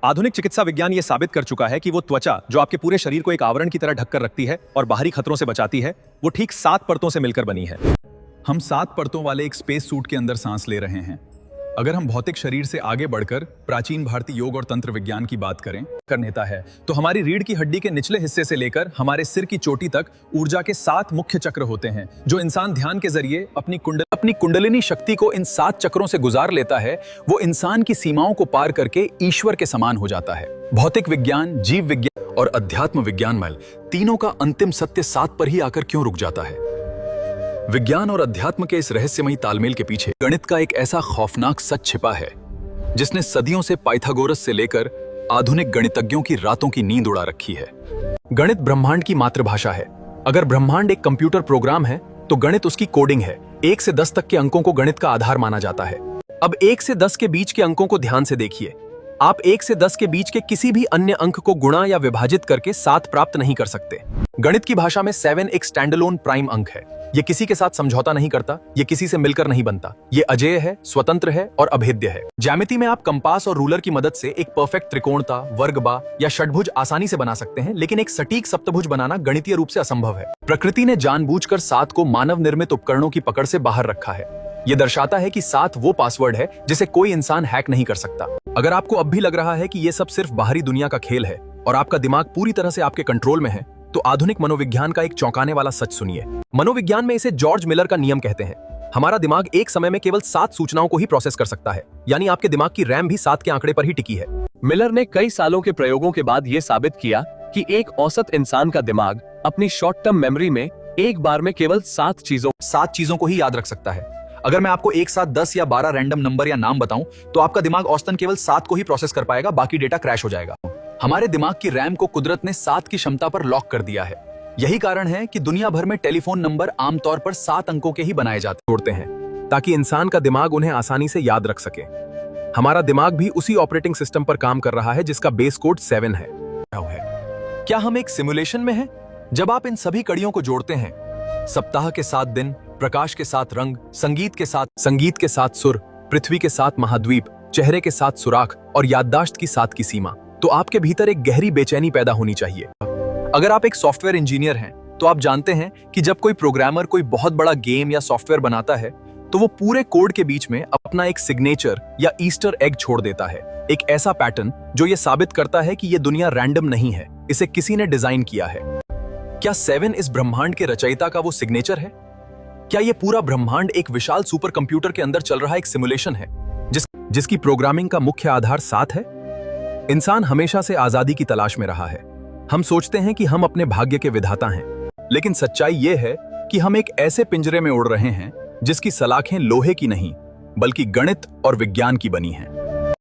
आधुनिक चिकित्सा विज्ञान ये साबित कर चुका है कि वो त्वचा जो आपके पूरे शरीर को एक आवरण की तरह ढककर रखती है और बाहरी खतरों से बचाती है, वो ठीक 7 परतों से मिलकर बनी है। हम 7 परतों वाले एक स्पेस सूट के अंदर सांस ले रहे हैं। अगर हम भौतिक शरीर से आगे बढ़कर प्राचीन भारतीय योग और तंत्र विज्ञान की बात करें करनेता है, तो हमारी रीढ़ की हड्डी के निचले हिस्से से लेकर हमारे सिर की चोटी तक ऊर्जा के 7 मुख्य चक्र होते हैं। जो इंसान ध्यान के जरिए अपनी कुंडलिनी शक्ति को इन 7 चक्रों से गुजार लेता है, वो इंसान की सीमाओं को पार करके ईश्वर के समान हो जाता है। भौतिक विज्ञान, जीव विज्ञान और अध्यात्म विज्ञान मल तीनों का अंतिम सत्य 7 पर ही आकर क्यों रुक जाता है? विज्ञान और अध्यात्म के इस रहस्यमयी तालमेल के पीछे गणित का एक ऐसा खौफनाक सच छिपा है जिसने सदियों से पाइथागोरस से लेकर आधुनिक गणितज्ञों की रातों की नींद उड़ा रखी है। गणित ब्रह्मांड की मातृभाषा है। अगर ब्रह्मांड एक कंप्यूटर प्रोग्राम है तो गणित उसकी कोडिंग है। 1 से 10 तक के अंकों को गणित का आधार माना जाता है। अब 1 से 10 के बीच के अंकों को ध्यान से देखिए। आप 1 से 10 के बीच के किसी भी अन्य अंक को गुणा या विभाजित करके 7 प्राप्त नहीं कर सकते। गणित की भाषा में 7 एक स्टैंडअलोन प्राइम अंक है। ये किसी के साथ समझौता नहीं करता, ये किसी से मिलकर नहीं बनता। ये अजेय है, स्वतंत्र है और अभेद्य है। ज्यामिति में आप कंपास और रूलर की मदद से एक परफेक्ट त्रिकोणता, वर्गबा या षटभुज आसानी से बना सकते हैं, लेकिन एक सटीक सप्तभुज बनाना गणितीय रूप से असंभव है। प्रकृति ने जानबूझकर 7 को मानव निर्मित उपकरणों की पकड़ से बाहर रखा है। ये दर्शाता है कि 7 वो पासवर्ड है जिसे कोई इंसान हैक नहीं कर सकता। अगर आपको अब भी लग रहा है कि ये सब सिर्फ बाहरी दुनिया का खेल है और आपका दिमाग पूरी तरह से आपके कंट्रोल में है, तो आधुनिक मनोविज्ञान का एक चौंकाने वाला सच सुनिए। मनोविज्ञान में इसे जॉर्ज मिलर का नियम कहते हैं। हमारा दिमाग एक समय में केवल 7 सूचनाओं को ही प्रोसेस कर सकता है, यानी आपके दिमाग की रैम भी 7 के आंकड़े पर ही टिकी है। मिलर ने कई सालों के प्रयोगों के बाद यह साबित किया कि एक औसत इंसान का दिमाग अपनी शॉर्ट टर्म मेमोरी में एक बार में केवल 7 चीजों को ही याद रख सकता है। अगर मैं आपको एक साथ 10 या 12 रैंडम नंबर या नाम बताऊं, तो आपका दिमाग औसतन केवल 7 को ही प्रोसेस कर पाएगा, बाकी डेटा क्रैश हो जाएगा। हमारे दिमाग की रैम को कुदरत ने 7 की क्षमता पर लॉक कर दिया है। यही कारण है कि दुनिया भर में टेलीफोन नंबर आमतौर पर 7 अंकों के ही बनाए जोड़ते हैं, ताकि इंसान का दिमाग उन्हें आसानी से याद रख सके। हमारा दिमाग भी उसी ऑपरेटिंग सिस्टम पर काम कर रहा है जिसका बेस कोड 7 है। क्या हम एक सिमुलेशन में हैं? जब आप इन सभी कड़ियों को जोड़ते हैं, सप्ताह के 7 दिन, प्रकाश के 7 रंग, संगीत के 7 सुर, पृथ्वी के 7 महाद्वीप, चेहरे के 7 सुराख और याददाश्त की 7 की सीमा, तो आपके भीतर एक गहरी बेचैनी पैदा होनी चाहिए। अगर आप एक सॉफ्टवेयर इंजीनियर हैं, तो आप जानते हैं कि जब कोई प्रोग्रामर कोई बहुत बड़ा गेम या सॉफ्टवेयर बनाता है, तो वो पूरे कोड के बीच में अपना एक सिग्नेचर या ईस्टर एग छोड़ देता है, एक ऐसा पैटर्न जो ये साबित करता है कि ये दुनिया रैंडम नहीं है, इसे किसी ने डिजाइन किया है। क्या 7 इस ब्रह्मांड के रचयिता का वो सिग्नेचर है? क्या ये पूरा ब्रह्मांड एक विशाल सुपर कंप्यूटर के अंदर चल रहा एक सिमुलेशन है जिसकी प्रोग्रामिंग का मुख्य आधार 7 है? इंसान हमेशा से आजादी की तलाश में रहा है। हम सोचते हैं कि हम अपने भाग्य के विधाता हैं, लेकिन सच्चाई ये है कि हम एक ऐसे पिंजरे में उड़ रहे हैं जिसकी सलाखें लोहे की नहीं, बल्कि गणित और विज्ञान की बनी हैं।